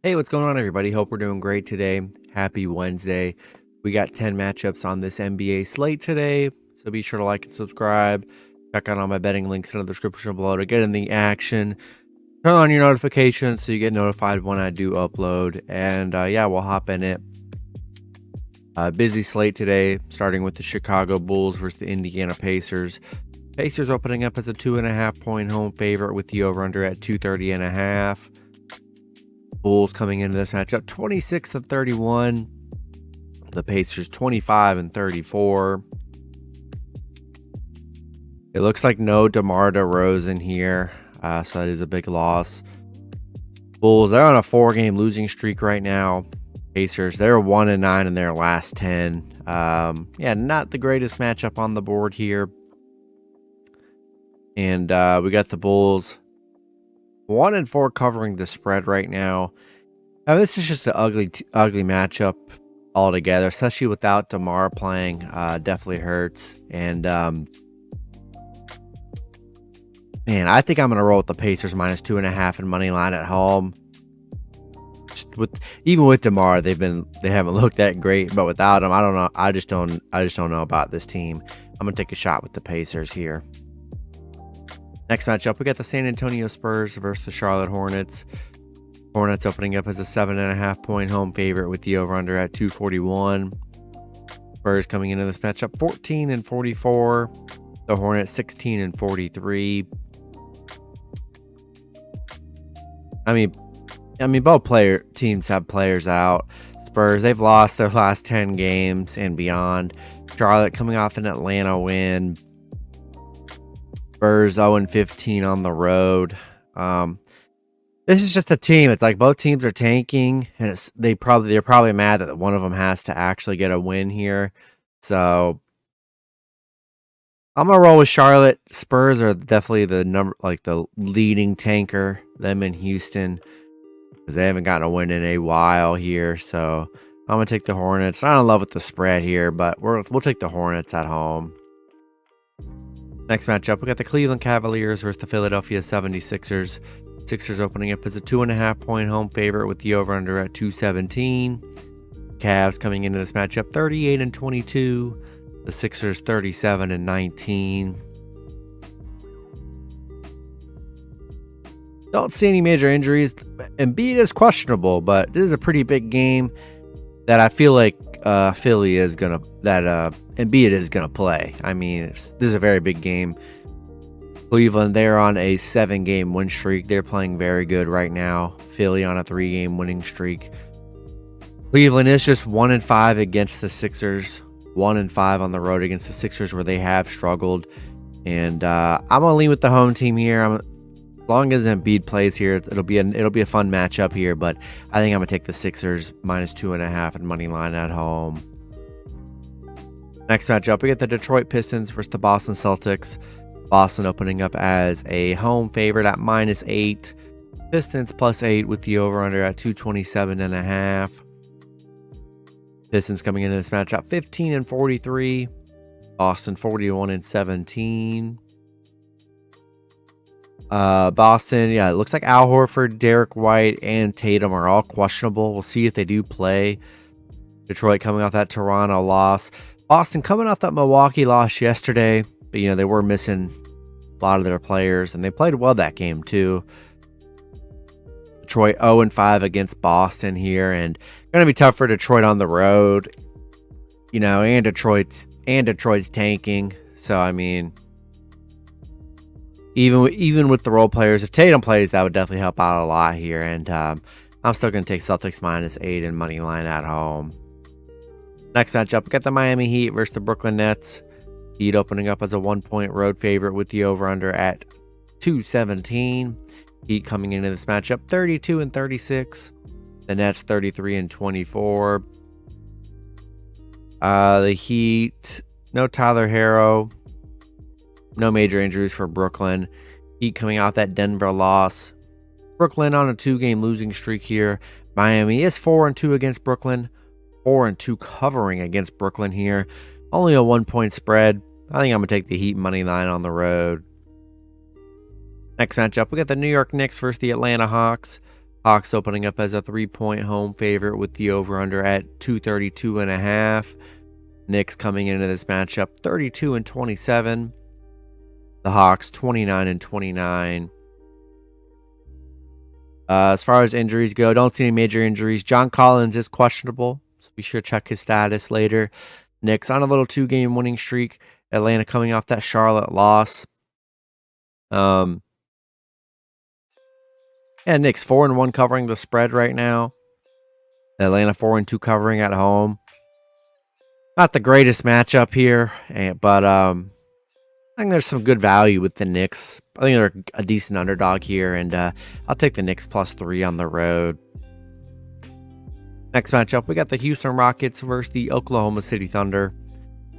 Hey, what's going on, everybody? Hope we're doing great today. Happy Wednesday. We got 10 matchups on this NBA slate today, so be sure to like and subscribe. Check out all my betting links in the description below to get in the action. Turn on your notifications so you get notified when I do upload. And yeah, we'll hop in it. Busy slate today, starting with the Chicago Bulls versus the Indiana Pacers. Pacers opening up as a 2.5 point home favorite with the over-under at 230.5. Bulls coming into this matchup 26-31. The Pacers 25-34. It looks like no DeMar DeRozan here, so that is a big loss. Bulls, they're on a 4-game losing streak right now. Pacers, they're 1-9 in their last 10. Yeah, not the greatest matchup on the board here. And we got the Bulls 1-4 covering the spread right now. Now, this is just an ugly matchup altogether, especially without DeMar playing. Definitely hurts. And man, I think I'm gonna roll with the Pacers minus 2.5 and money line at home. Even with DeMar, they haven't looked that great, but without him, I don't know. I just don't know about this team. I'm gonna take a shot with the Pacers here. Next matchup, we got the San Antonio Spurs versus the Charlotte Hornets. Hornets opening up as a 7.5 point home favorite with the over-under at 241. Spurs coming into this matchup 14-44. The Hornets 16-43. I mean, both teams have players out. Spurs, they've lost their last 10 games and beyond. Charlotte coming off an Atlanta win. Spurs 0-15 on the road. This is just a team. It's like both teams are tanking, and they're probably mad that one of them has to actually get a win here. So I'm gonna roll with Charlotte. Spurs are definitely the leading tanker. Them in Houston, because they haven't gotten a win in a while here. So I'm gonna take the Hornets. Not in love with the spread here, but we'll take the Hornets at home. Next matchup, we got the Cleveland Cavaliers versus the Philadelphia 76ers. Sixers opening up as a 2.5 point home favorite with the over-under at 217. Cavs coming into this matchup 38-22. The Sixers 37-19. Don't see any major injuries. Embiid is questionable, but this is a pretty big game that I feel like Embiid is gonna play. I mean, this is a very big game. Cleveland, they're on a 7-game win streak. They're playing very good right now. Philly on a 3-game winning streak. Cleveland is just 1-5 against the Sixers. 1-5 on the road against the Sixers, where they have struggled. And I'm gonna lean with the home team here. As long as Embiid plays here, it'll be a fun matchup here. But I think I'm gonna take the Sixers minus 2.5 and money line at home. Next matchup, we get the Detroit Pistons versus the Boston Celtics. Boston opening up as a home favorite at -8. Pistons +8 with the over-under at 227.5. Pistons coming into this matchup 15-43. Boston 41-17. Boston, yeah, it looks like Al Horford, Derek White, and Tatum are all questionable. We'll see if they do play. Detroit coming off that Toronto loss. Boston coming off that Milwaukee loss yesterday. But, they were missing a lot of their players, and they played well that game, too. Detroit 0-5 against Boston here, and going to be tough for Detroit on the road. And Detroit's tanking. So, I mean, even with the role players, if Tatum plays, that would definitely help out a lot here. And I'm still going to take Celtics -8 and money line at home. Next matchup, we got the Miami Heat versus the Brooklyn Nets. Heat opening up as a 1-point road favorite with the over-under at 217. Heat coming into this matchup 32-36. The Nets 33-24. The Heat, no Tyler Herro. No major injuries for Brooklyn. Heat coming off that Denver loss. Brooklyn on a 2-game losing streak here. Miami is 4-2 against Brooklyn. 4-2 covering against Brooklyn here. Only a 1-point spread. I think I'm going to take the Heat money line on the road. Next matchup, we got the New York Knicks versus the Atlanta Hawks. Hawks opening up as a 3-point home favorite with the over-under at 232.5. Knicks coming into this matchup 32-27. The Hawks 29-29. As far as injuries go, don't see any major injuries. John Collins is questionable, so be sure to check his status later. Knicks on a little 2-game winning streak. Atlanta coming off that Charlotte loss. And Knicks 4-1 covering the spread right now. Atlanta 4-2 covering at home. Not the greatest matchup here, but I think there's some good value with the Knicks. I think they're a decent underdog here, and I'll take the Knicks +3 on the road. Next matchup, we got the Houston Rockets versus the Oklahoma City Thunder.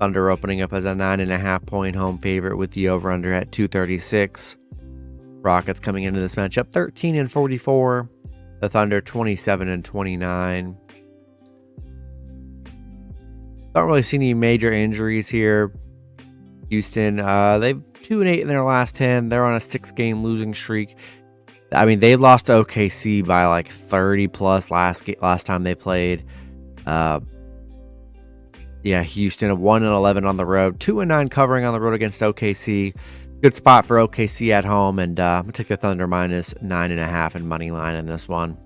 Thunder opening up as a 9.5-point home favorite with the over-under at 236. Rockets coming into this matchup 13-44. The Thunder 27-29. Don't really see any major injuries here. Houston, they've 2-8 in their last 10. They're on a 6-game losing streak. I mean, they lost to OKC by like 30 plus last time they played. Yeah, Houston 1-11 on the road, 2-9 covering on the road against OKC. Good spot for OKC at home, and I'm gonna take the Thunder -9.5 and money line in this one.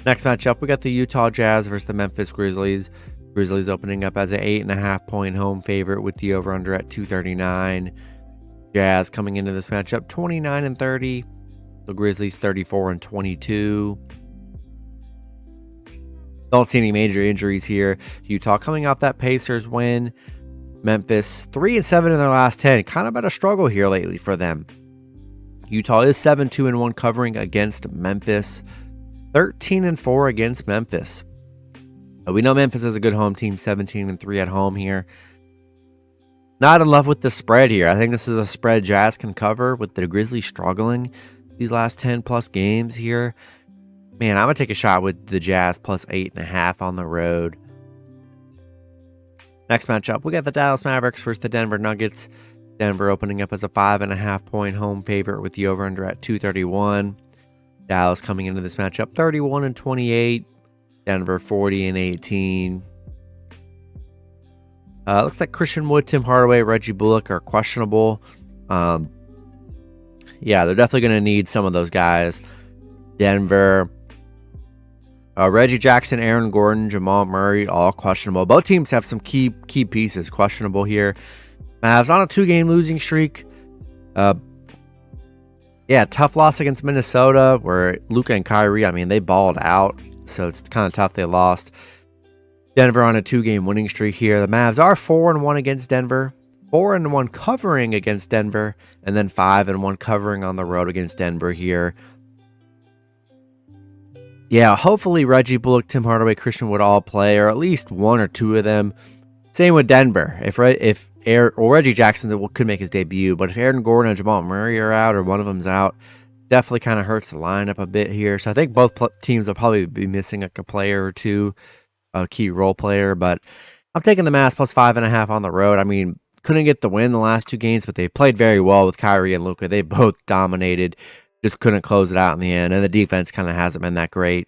Next matchup, we got the Utah Jazz versus the Memphis Grizzlies. Grizzlies opening up as an 8.5-point home favorite with the over-under at 239. Jazz coming into this matchup 29-30. The Grizzlies 34-22. Don't see any major injuries here. Utah coming off that Pacers win. Memphis 3-7 in their last 10. Kind of been a struggle here lately for them. Utah is 7-2-1 covering against Memphis. 13-4 against Memphis. We know Memphis is a good home team, 17-3 at home here. Not in love with the spread here. I think this is a spread Jazz can cover with the Grizzlies struggling these last 10 plus games here. Man, I'm going to take a shot with the Jazz +8.5 on the road. Next matchup, we got the Dallas Mavericks versus the Denver Nuggets. Denver opening up as a 5.5-point home favorite with the over-under at 231. Dallas coming into this matchup 31-28. Denver 40-18. Looks like Christian Wood, Tim Hardaway, Reggie Bullock are questionable. Yeah, they're definitely going to need some of those guys. Denver, Reggie Jackson, Aaron Gordon, Jamal Murray, all questionable. Both teams have some key pieces questionable here. Mavs on a 2-game losing streak. Yeah, tough loss against Minnesota where Luka and Kyrie, I mean, they balled out. So it's kind of tough they lost. Denver on a 2-game winning streak here. The Mavs are 4-1 against Denver. 4-1 covering against Denver. And then 5-1 covering on the road against Denver here. Yeah, hopefully Reggie Bullock, Tim Hardaway, Christian Wood all play, or at least one or two of them. Same with Denver. If Reggie Jackson could make his debut, but if Aaron Gordon and Jamal Murray are out, or one of them's out, definitely kind of hurts the lineup a bit here. So I think both teams will probably be missing like a player or two, a key role player. But I'm taking the Mavs +5.5 on the road. I mean, couldn't get the win the last 2 games, but they played very well with Kyrie and Luka. They both dominated, just couldn't close it out in the end. And the defense kind of hasn't been that great.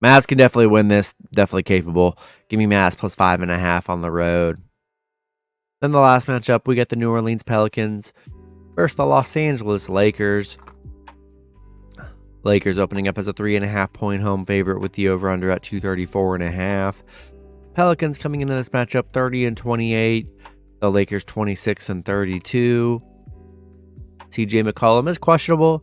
Mavs can definitely win this, definitely capable. Give me Mavs +5.5 on the road. Then the last matchup, we get the New Orleans Pelicans versus the Los Angeles Lakers. Lakers opening up as a 3.5-point home favorite with the over-under at 234.5. Pelicans coming into this matchup 30-28. The Lakers 26-32. CJ McCollum is questionable.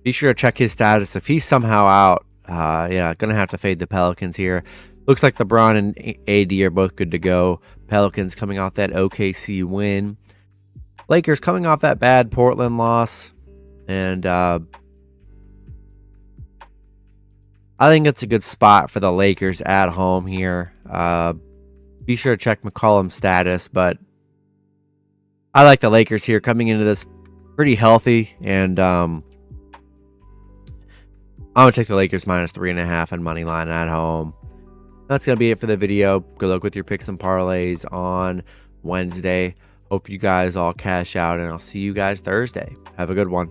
Be sure to check his status. If he's somehow out, yeah, gonna have to fade the Pelicans here. Looks like LeBron and AD are both good to go. Pelicans coming off that OKC win. Lakers coming off that bad Portland loss. And I think it's a good spot for the Lakers at home here. Be sure to check McCollum's status. But I like the Lakers here coming into this pretty healthy. And I'm going to take the Lakers -3.5 and money line at home. That's going to be it for the video. Good luck with your picks and parlays on Wednesday. Hope you guys all cash out, and I'll see you guys Thursday. Have a good one.